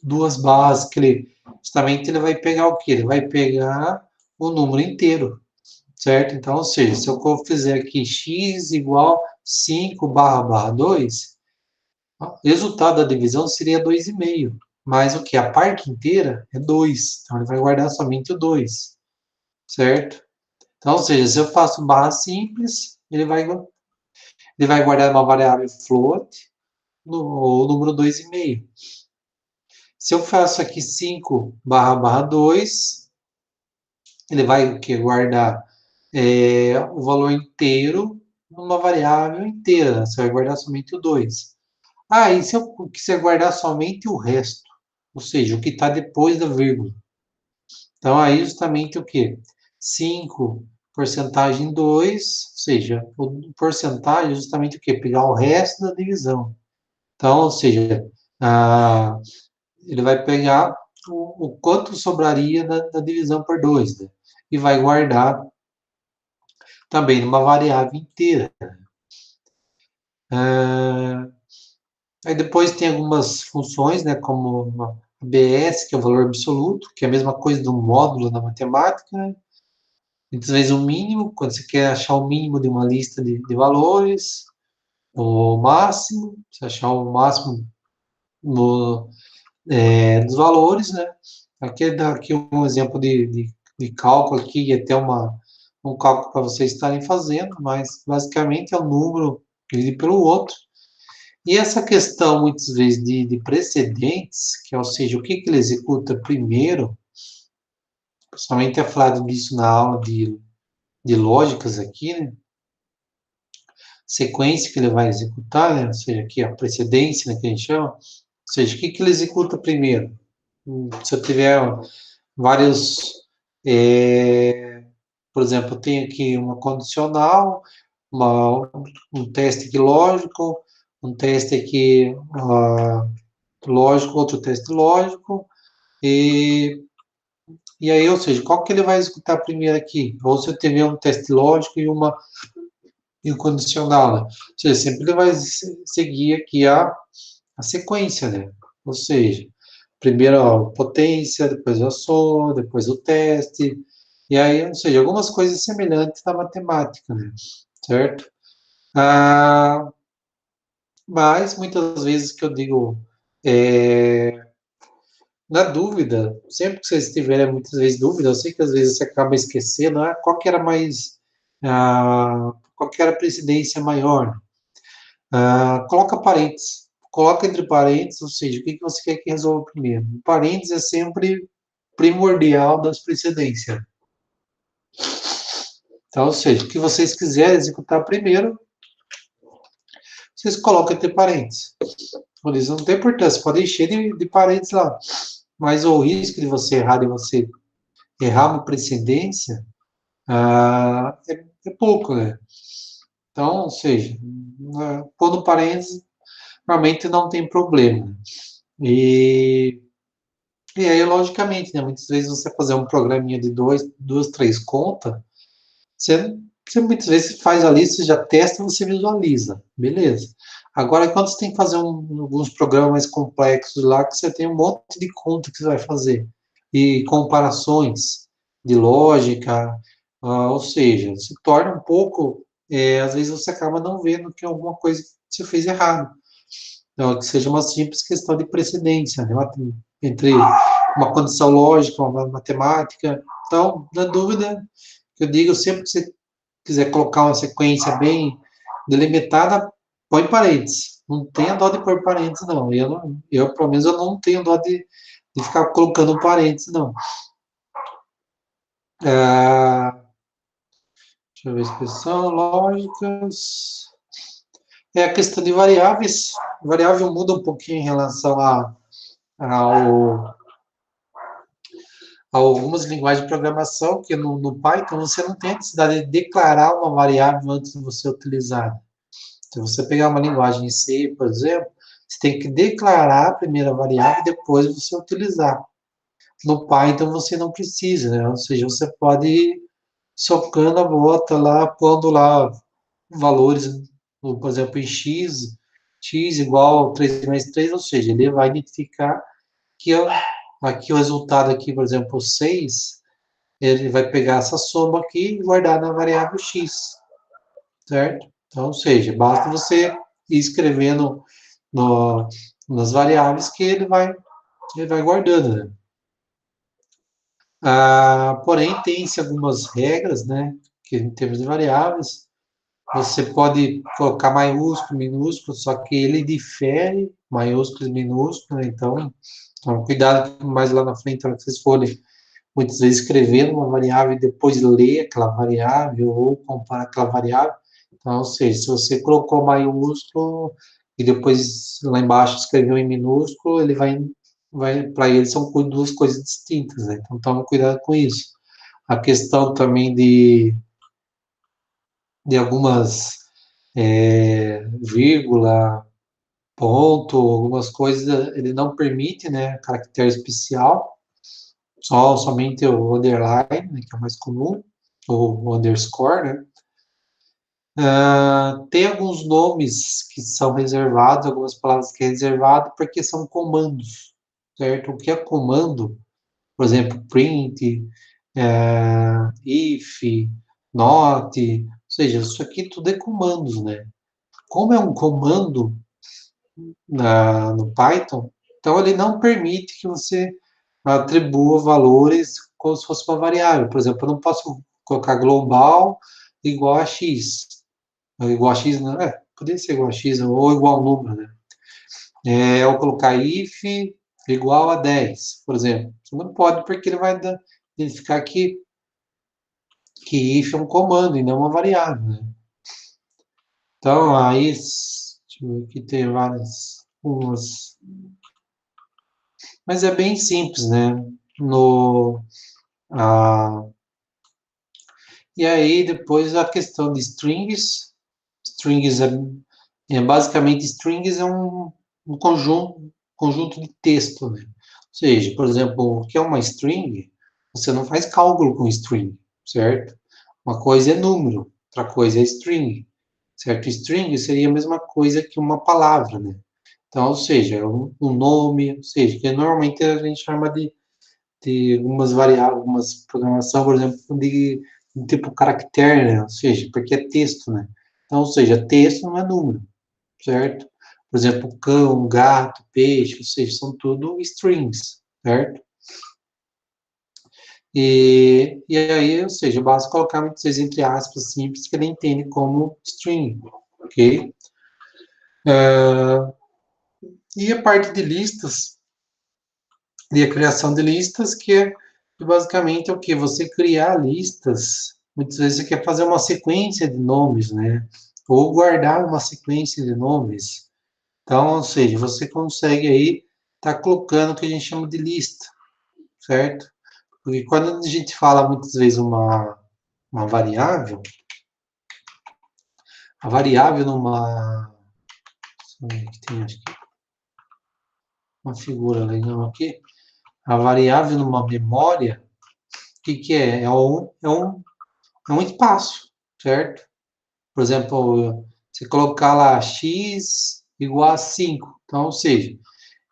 duas barras que justamente ele vai pegar o quê? Ele vai pegar o número inteiro, certo? Então, ou seja, se eu fizer aqui x igual 5 barra 2, o resultado da divisão seria 2,5. Mas o que? A parte inteira é 2. Então, ele vai guardar somente o 2, certo? Então, ou seja, se eu faço barra simples, ele vai guardar uma variável float, o número 2,5. Se eu faço aqui 5 barra 2, ele vai o quê? Guardar o valor inteiro numa variável inteira. Você vai guardar somente o 2. E se eu quiser guardar somente o resto, ou seja, o que está depois da vírgula. Então, aí justamente o quê? 5 porcentagem 2, ou seja, o porcentagem é justamente o quê? Pegar o resto da divisão. Então, ou seja, ele vai pegar o quanto sobraria da divisão por 2, né? E vai guardar também numa variável inteira. Aí depois tem algumas funções, né, como a BS, que é o valor absoluto, que é a mesma coisa do módulo na matemática, né? Muitas vezes o mínimo, quando você quer achar o mínimo de uma lista de valores, o máximo, você achar o máximo dos valores, né? Aqui dá aqui um exemplo de cálculo aqui, e até um cálculo para vocês estarem fazendo, mas basicamente é um número dividido pelo outro. E essa questão, muitas vezes, de precedentes, que é, ou seja, o que ele executa primeiro, principalmente é falado disso na aula de lógicas aqui, né? Sequência que ele vai executar, né? Ou seja, aqui a precedência, né, que a gente chama. Ou seja, o que ele executa primeiro? Se eu tiver vários, por exemplo, eu tenho aqui uma condicional, um teste aqui lógico, um teste aqui lógico, outro teste lógico, e aí, ou seja, qual que ele vai executar primeiro aqui? Ou se eu tiver um teste lógico e um condicional, né? Ou seja, sempre ele vai seguir aqui a sequência, né? Ou seja, primeiro a potência, depois a soma, depois o teste, e aí, ou seja, algumas coisas semelhantes na matemática, né? Certo? Mas muitas vezes que eu digo, na dúvida, sempre que vocês tiverem muitas vezes dúvida, eu sei que às vezes você acaba esquecendo, qual que era mais qualquer precedência maior, coloca parênteses. Coloca entre parênteses, ou seja, o que você quer que resolva primeiro. Parênteses é sempre primordial das precedências. Então, ou seja, o que vocês quiserem executar primeiro, vocês colocam entre parênteses. Por isso não tem importância, pode encher de parênteses lá. Mas o risco de você errar uma precedência é pouco, né? Então, ou seja, pondo parênteses, realmente não tem problema. E aí, logicamente, né, muitas vezes você fazer um programinha de duas, três contas, você muitas vezes faz ali, você já testa, você visualiza, beleza. Agora, quando você tem que fazer alguns programas mais complexos lá, que você tem um monte de conta que você vai fazer, e comparações de lógica, ou seja, se torna um pouco, às vezes você acaba não vendo que alguma coisa você fez errado. Então, que seja uma simples questão de precedência, né, entre uma condição lógica, uma matemática. Então, na dúvida, eu digo sempre que você quiser colocar uma sequência bem delimitada, põe parênteses. Não tenha dó de pôr parênteses, não. Eu pelo menos, eu não tenho dó de ficar colocando parênteses, não. Deixa eu ver, expressão, lógicas. É a questão de variáveis. A variável muda um pouquinho em relação ao algumas linguagens de programação, que no Python você não tem a necessidade de declarar uma variável antes de você utilizar. Se você pegar uma linguagem em C, por exemplo, você tem que declarar a primeira variável e depois você utilizar. No Python você não precisa, né? Ou seja, você pode ir socando a bota lá, pondo lá valores, por exemplo, em x igual 3 mais 3, ou seja, ele vai identificar que aqui o resultado aqui, por exemplo, 6, ele vai pegar essa soma aqui e guardar na variável x, certo? Então, ou seja, basta você ir escrevendo no, nas variáveis que ele vai guardando, né? Porém, tem-se algumas regras, né, que em termos de variáveis, você pode colocar maiúsculo, minúsculo, só que ele difere maiúsculo e minúsculo, né? Então, cuidado mais lá na frente, quando vocês forem muitas vezes escrevendo uma variável e depois ler aquela variável ou comparar aquela variável. Então, ou seja, se você colocou maiúsculo e depois lá embaixo escreveu em minúsculo, ele vai para ele são duas coisas distintas, né? Então, toma cuidado com isso. A questão também de algumas vírgula, ponto, algumas coisas, ele não permite, né, caractere especial, somente o underline, né, que é o mais comum, ou o underscore, né? Tem alguns nomes que são reservados, algumas palavras que é reservado porque são comandos, certo? O que é comando, por exemplo, print, if, not, ou seja, isso aqui tudo é comandos, né? Como é um comando no Python, então ele não permite que você atribua valores como se fosse uma variável. Por exemplo, eu não posso colocar global igual a x. Igual a x, não é? Poderia ser igual a x ou igual ao número, né? Eu colocar if igual a 10, por exemplo. Você não pode, porque ele vai identificar que if é um comando e não uma variável, né? Então, aí, deixa eu ver aqui, tem várias, umas, mas é bem simples, né? No, ah, e aí, depois, a questão de strings. Strings basicamente, strings é um conjunto de texto, né? Ou seja, por exemplo, o que é uma string, você não faz cálculo com string, certo? Uma coisa é número, outra coisa é string, certo? String seria a mesma coisa que uma palavra, né? Então, ou seja, um nome, ou seja, que normalmente a gente chama de algumas variáveis, algumas programação, por exemplo, de tipo caractere, né? Ou seja, porque é texto, né? Então, ou seja, texto não é número, certo? Por exemplo, cão, gato, peixe, ou seja, são tudo strings, certo? E aí, ou seja, basta colocar muitas vezes entre aspas simples que ele entende como string, ok? E a parte de listas, e a criação de listas, que é basicamente o que? Você criar listas, muitas vezes você quer fazer uma sequência de nomes, né? Ou guardar uma sequência de nomes. Então, ou seja, você consegue aí estar colocando o que a gente chama de lista, certo? Porque quando a gente fala muitas vezes uma variável, a variável numa. Que tem acho que uma figura legal aqui. A variável numa memória, o que é? É um espaço, certo? Por exemplo, você colocar lá x igual a 5. Então, ou seja,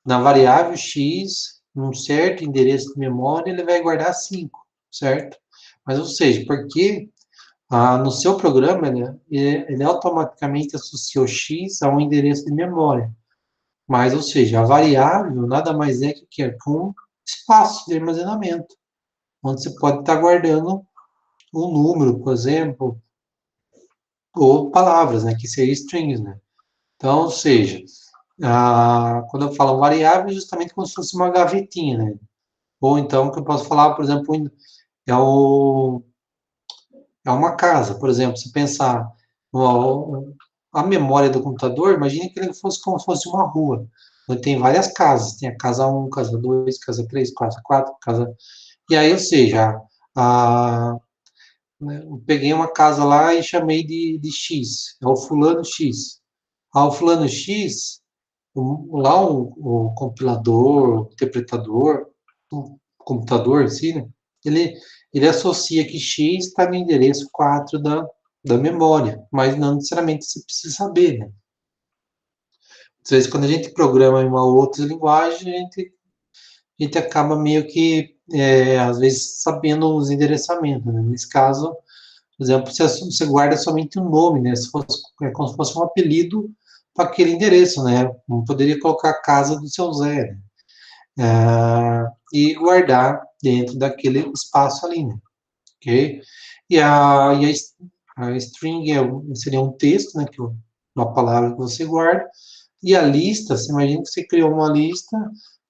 na variável x, num certo endereço de memória, ele vai guardar 5, certo? Mas, ou seja, porque no seu programa, ele automaticamente associa o x a um endereço de memória. Mas, ou seja, a variável nada mais é que um espaço de armazenamento, onde você pode estar guardando um número, por exemplo, ou palavras, né, que seria strings, né? Então, ou seja, quando eu falo variável, é justamente como se fosse uma gavetinha, né? Ou então, que eu posso falar, por exemplo, é, o, é uma casa, por exemplo, se pensar a memória do computador, imagine que ele fosse como se fosse uma rua, onde tem várias casas, tem a casa um, casa 2, casa 3, casa 4, casa... E aí, ou seja, a, eu peguei uma casa lá e chamei de X, é o fulano X. Ao fulano X, lá o compilador, o interpretador, o computador em si, né? Ele, ele associa que X está no endereço 4 da memória, mas não necessariamente você precisa saber, né? Às vezes, quando a gente programa em uma outra linguagem, a gente acaba meio que, às vezes, sabendo os endereçamentos, né? Nesse caso, por exemplo, você guarda somente um nome, né? Se fosse, é como se fosse um apelido para aquele endereço, né? Não poderia colocar a casa do seu Zé, né? E guardar dentro daquele espaço ali, né? Ok? E a string seria um texto, né? Uma palavra que você guarda. E a lista, você imagina que você criou uma lista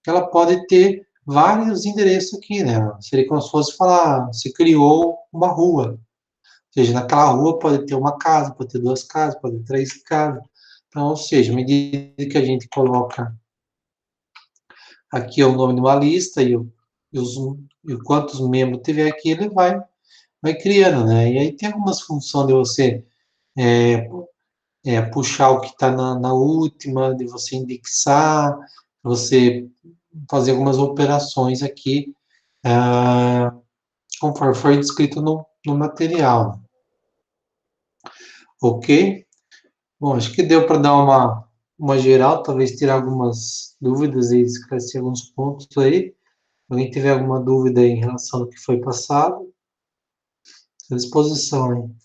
que ela pode ter vários endereços aqui, né? Seria como se fosse falar, você criou uma rua. Ou seja, naquela rua pode ter uma casa, pode ter duas casas, pode ter três casas. Então, ou seja, à medida que a gente coloca aqui é o nome de uma lista e, os, e quantos membros tiver aqui, ele vai criando, né? E aí tem algumas funções de você é, puxar o que está na última, de você indexar, você fazer algumas operações aqui, conforme foi descrito no material. Ok? Bom, acho que deu para dar uma geral, talvez tirar algumas dúvidas e esclarecer alguns pontos aí. Alguém tiver alguma dúvida em relação ao que foi passado, à disposição, hein?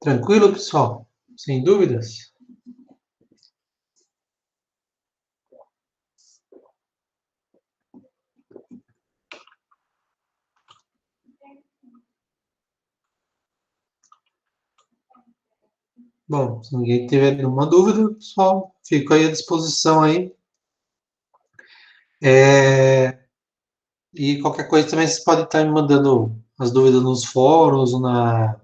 Tranquilo, pessoal? Sem dúvidas? Bom, se ninguém tiver nenhuma dúvida, pessoal, fico aí à disposição aí. E qualquer coisa também vocês podem estar me mandando as dúvidas nos fóruns, na,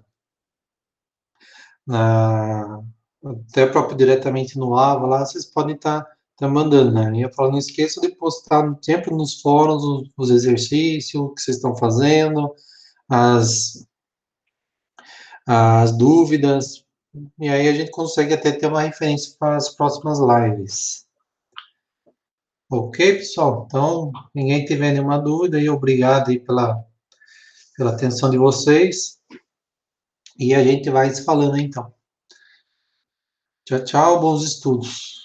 até próprio diretamente no AVA lá, vocês podem estar mandando, né? E eu falo, não esqueça de postar sempre nos fóruns os exercícios que vocês estão fazendo, as, as dúvidas, e aí a gente consegue até ter uma referência para as próximas lives. Ok, pessoal? Então, ninguém tiver nenhuma dúvida, e obrigado aí pela atenção de vocês. E a gente vai se falando então. Tchau, tchau, bons estudos.